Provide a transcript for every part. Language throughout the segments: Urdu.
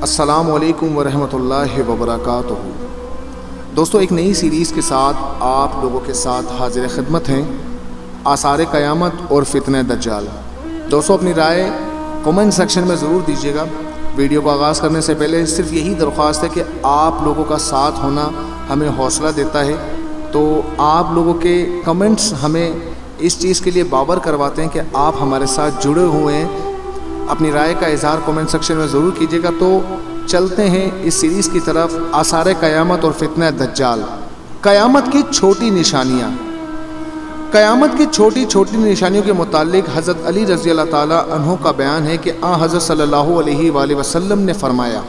السلام علیکم ورحمۃ اللہ وبرکاتہ۔ دوستو، ایک نئی سیریز کے ساتھ آپ لوگوں کے ساتھ حاضر خدمت ہیں، آثار قیامت اور فتنہ دجال۔ دوستو، اپنی رائے کمنٹ سیکشن میں ضرور دیجیے گا۔ ویڈیو کو آغاز کرنے سے پہلے صرف یہی درخواست ہے کہ آپ لوگوں کا ساتھ ہونا ہمیں حوصلہ دیتا ہے، تو آپ لوگوں کے کمنٹس ہمیں اس چیز کے لیے باور کرواتے ہیں کہ آپ ہمارے ساتھ جڑے ہوئے ہیں۔ اپنی رائے کا اظہار کمنٹ سیکشن میں ضرور کیجیے گا۔ تو چلتے ہیں اس سیریز کی طرف، آثار قیامت اور فتنہ دجال۔ قیامت کی چھوٹی نشانیاں۔ قیامت کی چھوٹی چھوٹی نشانیوں کے متعلق حضرت علی رضی اللہ تعالی عنہ کا بیان ہے کہ حضرت صلی اللہ علیہ وآلہ وسلم نے فرمایا،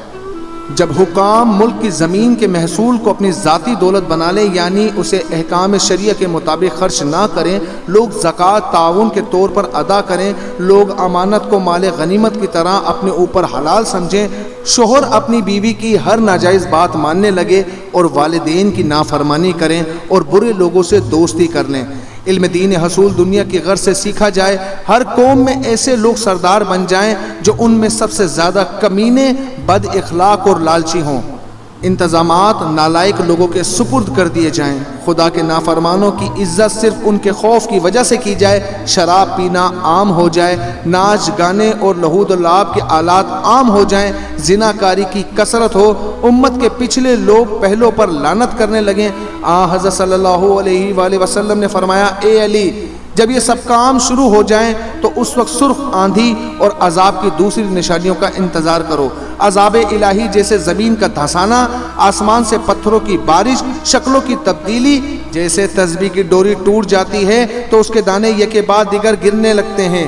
جب حکام ملک کی زمین کے محصول کو اپنی ذاتی دولت بنا لیں، یعنی اسے احکام شریعہ کے مطابق خرچ نہ کریں، لوگ زکوٰۃ تعاون کے طور پر ادا کریں، لوگ امانت کو مال غنیمت کی طرح اپنے اوپر حلال سمجھیں، شوہر اپنی بیوی کی ہر ناجائز بات ماننے لگے اور والدین کی نافرمانی کریں اور برے لوگوں سے دوستی کر لیں، علم دین حصول دنیا کی غرض سے سیکھا جائے، ہر قوم میں ایسے لوگ سردار بن جائیں جو ان میں سب سے زیادہ کمینے، بد اخلاق اور لالچی ہوں، انتظامات نالائق لوگوں کے سپرد کر دیے جائیں، خدا کے نافرمانوں کی عزت صرف ان کے خوف کی وجہ سے کی جائے، شراب پینا عام ہو جائے، ناچ گانے اور لہود و لعب کے آلات عام ہو جائیں، زنا کاری کی کثرت ہو، امت کے پچھلے لوگ پہلوں پر لعنت کرنے لگیں۔ حضرت صلی اللہ علیہ وآلہ وسلم نے فرمایا، اے علی، جب یہ سب کام شروع ہو جائیں تو اس وقت سرخ آندھی اور عذاب کی دوسری نشانیوں کا انتظار کرو۔ عذاب الہی جیسے زمین کا دھسانا، آسمان سے پتھروں کی بارش، شکلوں کی تبدیلی، جیسے تسبیح کی ڈوری ٹوٹ جاتی ہے تو اس کے دانے یکے بعد دیگر گرنے لگتے ہیں۔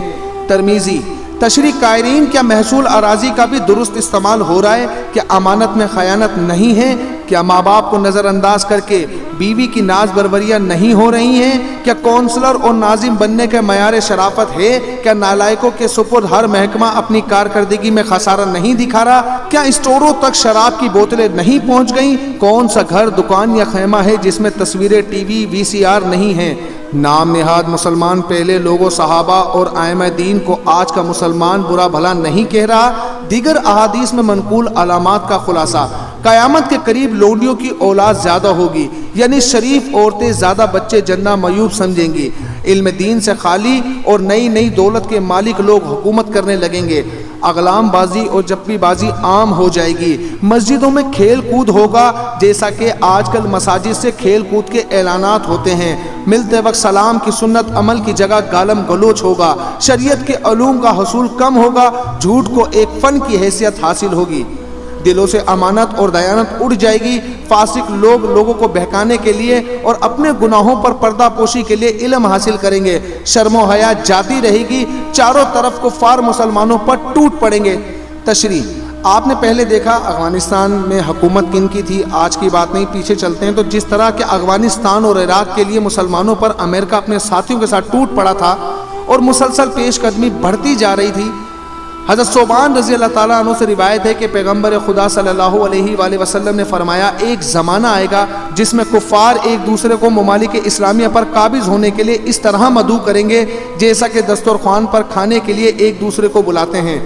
ترمیزی۔ تشریح قائرین، کیا محصول اراضی کا بھی درست استعمال ہو رہا ہے؟ کیا امانت میں خیانت نہیں ہے؟ کیا ماں باپ کو نظر انداز کر کے بیوی کی ناز بروریاں نہیں ہو رہی ہیں؟ کیا کونسلر اور ناظم بننے کے معیار شرافت ہے؟ کیا نالائقوں کے سپرد ہر محکمہ اپنی کارکردگی میں خسارہ نہیں دکھا رہا؟ کیا اسٹوروں تک شراب کی بوتلیں نہیں پہنچ گئیں؟ کون سا گھر، دکان یا خیمہ ہے جس میں تصویریں ٹی وی VCR نہیں ہیں؟ نام نہاد مسلمان پہلے لوگوں، صحابہ اور ائمہ دین کو آج کا مسلمان برا بھلا نہیں کہہ رہا۔ دیگر احادیث میں منقول علامات کا خلاصہ، قیامت کے قریب لونڈیوں کی اولاد زیادہ ہوگی، یعنی شریف عورتیں زیادہ بچے جنہ میوب سمجھیں گی، علم دین سے خالی اور نئی نئی دولت کے مالک لوگ حکومت کرنے لگیں گے، اغلام بازی اور جپی بازی عام ہو جائے گی، مسجدوں میں کھیل کود ہوگا، جیسا کہ آج کل مساجد سے کھیل کود کے اعلانات ہوتے ہیں، ملتے وقت سلام کی سنت عمل کی جگہ گالم گلوچ ہوگا، شریعت کے علوم کا حصول کم ہوگا، جھوٹ کو ایک فن کی حیثیت حاصل ہوگی، دلوں سے امانت اور دیانت اڑ جائے گی، فاسق لوگ لوگوں کو بہکانے کے لیے اور اپنے گناہوں پر پردہ پوشی کے لیے علم حاصل کریں گے، شرم و حیا جاتی رہے گی، چاروں طرف کفار مسلمانوں پر ٹوٹ پڑیں گے۔ تشریح۔ آپ نے پہلے دیکھا افغانستان میں حکومت کن کی تھی، آج کی بات نہیں، پیچھے چلتے ہیں تو جس طرح کہ افغانستان اور عراق کے لیے مسلمانوں پر امریکہ اپنے ساتھیوں کے ساتھ ٹوٹ پڑا تھا اور مسلسل پیش قدمی بڑھتی جا رہی تھی۔ حضرت ثوبان رضی اللہ تعالیٰ عنہ سے روایت ہے کہ پیغمبر خدا صلی اللہ علیہ وآلہ وسلم نے فرمایا، ایک زمانہ آئے گا جس میں کفار ایک دوسرے کو ممالک اسلامیہ پر قابض ہونے کے لیے اس طرح مدعو کریں گے جیسا کہ دسترخوان پر کھانے کے لیے ایک دوسرے کو بلاتے ہیں۔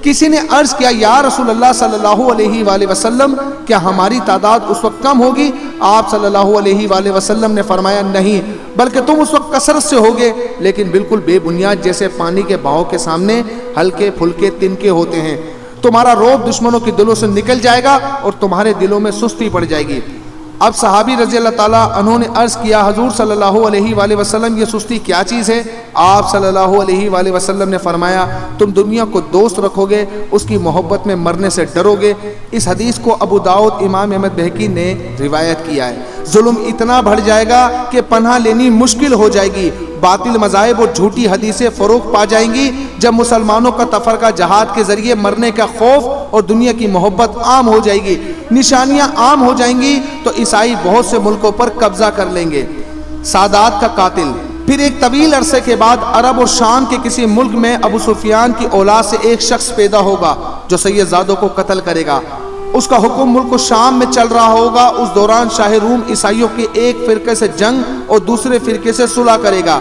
کسی نے عرض کیا، یا رسول اللہ صلی اللہ علیہ وآلہ وسلم، کیا ہماری تعداد اس وقت کم ہوگی؟ آپ صلی اللہ علیہ وآلہ وسلم نے فرمایا، نہیں، بلکہ تم اس وقت کثرت سے ہوگے، لیکن بالکل بے بنیاد، جیسے پانی کے بہاؤ کے سامنے ہلکے پھلکے تنکے ہوتے ہیں۔ تمہارا رعب دشمنوں کے دلوں سے نکل جائے گا اور تمہارے دلوں میں سستی پڑ جائے گی۔ اب صحابی رضی اللہ تعالیٰ عنہ نے عرض کیا، حضور صلی اللہ علیہ وآلہ وسلم، یہ سستی کیا چیز ہے؟ آپ صلی اللہ علیہ وآلہ وسلم نے فرمایا، تم دنیا کو دوست رکھو گے، اس کی محبت میں مرنے سے ڈرو گے۔ اس حدیث کو ابو داؤد، امام احمد بہقی نے روایت کیا ہے۔ ظلم اتنا بڑھ جائے گا کہ پناہ لینی مشکل ہو جائے گی، باطل مذاہب اور جھوٹی حدیثیں فروغ پا جائیں گی، جب مسلمانوں کا تفرقہ جہاد کے ذریعے مرنے کا خوف اور دنیا کی محبت عام ہو جائے گی، نشانیاں عام ہو جائیں گی تو عیسائی بہت سے ملکوں پر قبضہ کر لیں گے۔ سادات کا قاتل۔ پھر ایک طویل عرصے کے بعد عرب اور شام کے کسی ملک میں ابو سفیان کی اولاد سے ایک شخص پیدا ہوگا جو سید زادوں کو قتل کرے گا۔ اس کا حکم ملک و شام میں چل رہا ہوگا۔ اس دوران شاہ روم عیسائیوں کے ایک فرقے سے جنگ اور دوسرے فرقے سے صلح کرے گا۔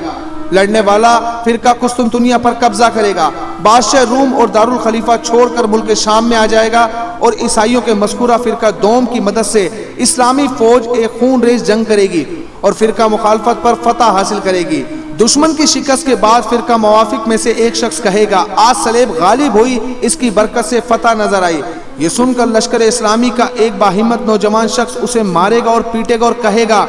لڑنے والا فرقہ قسطنطنیہ پر قبضہ کرے گا، بادشاہ روم اور دارالخلیفہ چھوڑ کر ملک شام میں آ جائے گا، اور عیسائیوں کے مذکورہ فرقہ دوم کی مدد سے اسلامی فوج ایک خون ریز جنگ کرے گی اور فرقہ مخالفت پر فتح حاصل کرے گی۔ دشمن کی شکست کے بعد فرقہ موافق میں سے ایک شخص کہے گا آج صلیب غالب ہوئی، اس کی برکت سے فتح نظر آئی۔ یہ سن کر لشکر اسلامی کا ایک باہمت نوجوان شخص اسے مارے گا اور پیٹے گا اور کہے گا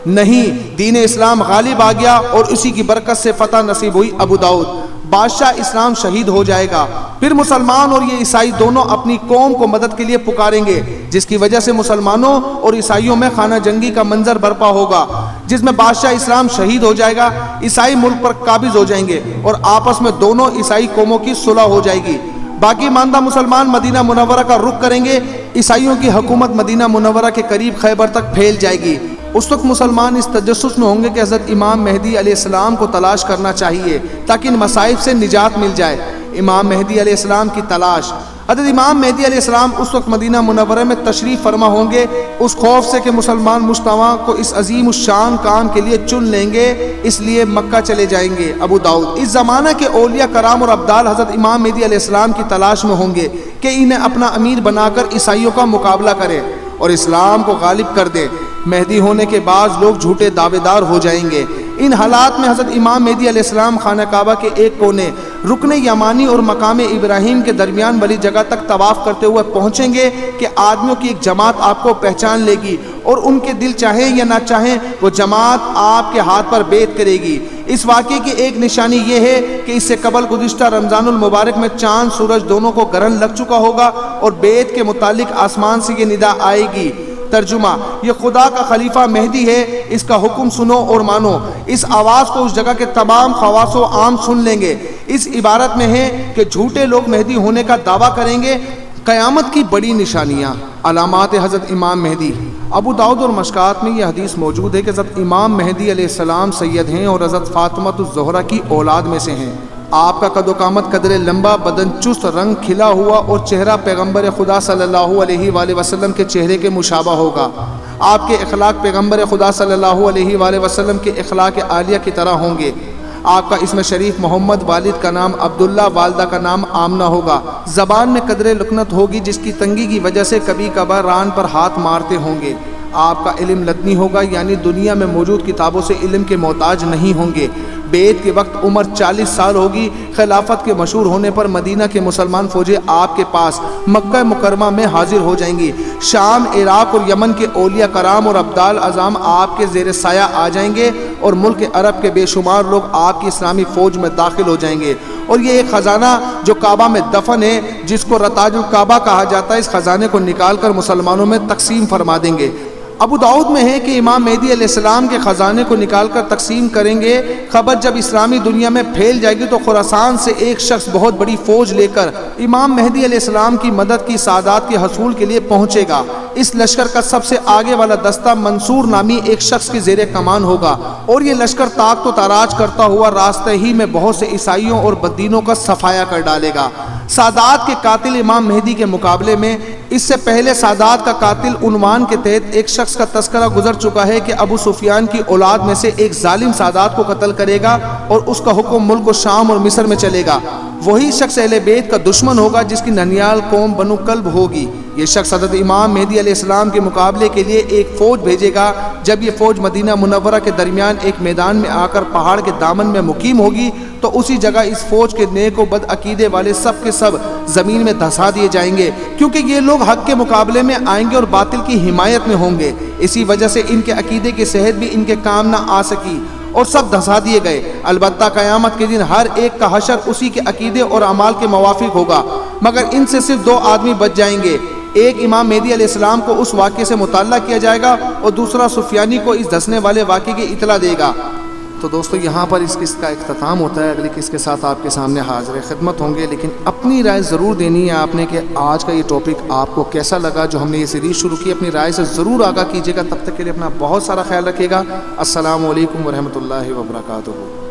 نہیں، دین اسلام غالب آ گیا اور اسی کی برکت سے فتح نصیب ہوئی۔ ابو داؤد۔ بادشاہ اسلام شہید ہو جائے گا، پھر مسلمان اور یہ عیسائی دونوں اپنی قوم کو مدد کے لیے پکاریں گے، جس کی وجہ سے مسلمانوں اور عیسائیوں میں خانہ جنگی کا منظر برپا ہوگا، جس میں بادشاہ اسلام شہید ہو جائے گا، عیسائی ملک پر قابض ہو جائیں گے اور آپس میں دونوں عیسائی قوموں کی صلح ہو جائے گی۔ باقی ماندہ مسلمان مدینہ منورہ کا رخ کریں گے، عیسائیوں کی حکومت مدینہ منورہ کے قریب خیبر تک پھیل جائے گی۔ اس وقت مسلمان اس تجسس میں ہوں گے کہ حضرت امام مہدی علیہ السلام کو تلاش کرنا چاہیے تاکہ ان مصائب سے نجات مل جائے۔ امام مہدی علیہ السلام کی تلاش۔ حضرت امام مہدی علیہ السلام اس وقت مدینہ منورہ میں تشریف فرما ہوں گے، اس خوف سے کہ مسلمان مجتمع کو اس عظیم الشان کام کے لیے چن لیں گے، اس لیے مکہ چلے جائیں گے۔ ابو داؤد۔ اس زمانہ کے اولیاء کرام اور ابدال حضرت امام مہدی علیہ السلام کی تلاش میں ہوں گے کہ انہیں اپنا امیر بنا کر عیسائیوں کا مقابلہ کرے اور اسلام کو غالب کر دے۔ مہدی ہونے کے بعد لوگ جھوٹے دعوے دار ہو جائیں گے۔ ان حالات میں حضرت امام مہدی علیہ السلام خانہ کعبہ کے ایک کونے رکن یمانی اور مقام ابراہیم کے درمیان والی جگہ تک طواف کرتے ہوئے پہنچیں گے کہ آدمیوں کی ایک جماعت آپ کو پہچان لے گی اور ان کے دل چاہیں یا نہ چاہیں وہ جماعت آپ کے ہاتھ پر بیعت کرے گی۔ اس واقعے کی ایک نشانی یہ ہے کہ اس سے قبل گزشتہ رمضان المبارک میں چاند سورج دونوں کو گرہن لگ چکا ہوگا اور بیعت کے متعلق آسمان سے یہ ندا آئے گی۔ ترجمہ: یہ خدا کا خلیفہ مہدی ہے، اس کا حکم سنو اور مانو۔ اس آواز کو اس جگہ کے تمام خواص و عام سن لیں گے۔ اس عبارت میں ہے کہ جھوٹے لوگ مہدی ہونے کا دعویٰ کریں گے۔ قیامت کی بڑی نشانیاں۔ علامات حضرت امام مہدی۔ ابو داؤد اور مشکات میں یہ حدیث موجود ہے کہ حضرت امام مہدی علیہ السلام سید ہیں اور حضرت فاطمہ الزہرا کی اولاد میں سے ہیں۔ آپ کا قد و قامت قدر لمبا، بدن چست، رنگ کھلا ہوا اور چہرہ پیغمبر خدا صلی اللہ علیہ وآلہ وسلم کے چہرے کے مشابہ ہوگا۔ آپ کے اخلاق پیغمبر خدا صلی اللہ علیہ وآلہ وسلم کے اخلاق عالیہ کی طرح ہوں گے۔ آپ کا اسم شریف محمد، والد کا نام عبداللہ، والدہ کا نام آمنہ ہوگا۔ زبان میں قدر لکنت ہوگی جس کی تنگی کی وجہ سے کبھی کبھار ران پر ہاتھ مارتے ہوں گے۔ آپ کا علم لدنی ہوگا، یعنی دنیا میں موجود کتابوں سے علم کے محتاج نہیں ہوں گے۔ بیعت کے وقت عمر 40 سال ہوگی۔ خلافت کے مشہور ہونے پر مدینہ کے مسلمان فوجیں آپ کے پاس مکہ مکرمہ میں حاضر ہو جائیں گی۔ شام، عراق اور یمن کے اولیاء کرام اور ابدال اعظام آپ کے زیر سایہ آ جائیں گے اور ملک عرب کے بے شمار لوگ آپ کی اسلامی فوج میں داخل ہو جائیں گے۔ اور یہ ایک خزانہ جو کعبہ میں دفن ہے، جس کو رتاج الکعبہ کہا جاتا ہے، اس خزانے کو نکال کر مسلمانوں میں تقسیم فرما دیں گے۔ ابو داؤد میں ہے کہ امام مہدی علیہ السلام کے خزانے کو نکال کر تقسیم کریں گے۔ خبر جب اسلامی دنیا میں پھیل جائے گی تو خراسان سے ایک شخص بہت بڑی فوج لے کر امام مہدی علیہ السلام کی مدد کی سعادت کے حصول کے لیے پہنچے گا۔ اس لشکر کا سب سے آگے والا دستہ منصور نامی ایک شخص کے زیر کمان ہوگا اور یہ لشکر طاقت و تاراج کرتا ہوا راستے ہی میں بہت سے عیسائیوں اور بددینوں کا صفایا کر ڈالے گا۔ سادات کے قاتل امام مہدی کے مقابلے میں اس سے پہلے سادات کا قاتل عنوان کے تحت ایک شخص کا تذکرہ گزر چکا ہے کہ ابو سفیان کی اولاد میں سے ایک ظالم سادات کو قتل کرے گا اور اس کا حکم ملک و شام اور مصر میں چلے گا۔ وہی شخص اہل بیت کا دشمن ہوگا جس کی ننیال قوم بنو کلب ہوگی۔ یہ شخص حضرت امام مہدی علیہ السلام کے مقابلے کے لیے ایک فوج بھیجے گا۔ جب یہ فوج مدینہ منورہ کے درمیان ایک میدان میں آ کر پہاڑ کے دامن میں مقیم ہوگی تو اسی جگہ اس فوج کے نیک و بد عقیدے والے سب کے سب زمین میں دھسا دیے جائیں گے، کیونکہ یہ لوگ حق کے مقابلے میں آئیں گے اور باطل کی حمایت میں ہوں گے۔ اسی وجہ سے ان کے عقیدے کی صحت بھی ان کے کام نہ آ سکی اور سب دھسا دیے گئے۔ البتہ قیامت کے دن ہر ایک کا حشر اسی کے عقیدے اور اعمال کے موافق ہوگا، مگر ان سے صرف 2 آدمی بچ جائیں گے۔ ایک امام مہدی علیہ السلام کو اس واقعے سے مطالعہ کیا جائے گا اور دوسرا سفیانی کو اس دھسنے والے واقعے کی اطلاع دے گا۔ تو دوستو یہاں پر اس قسط کا اختتام ہوتا ہے۔ اگلی قسط کے ساتھ آپ کے سامنے حاضر خدمت ہوں گے، لیکن اپنی رائے ضرور دینی ہے آپ نے کہ آج کا یہ ٹاپک آپ کو کیسا لگا، جو ہم نے یہ سیریز شروع کی۔ اپنی رائے سے ضرور آگاہ کیجیے گا۔ تب تک کے لیے اپنا بہت سارا خیال رکھیے گا۔ السلام علیکم ورحمۃ اللہ وبرکاتہ۔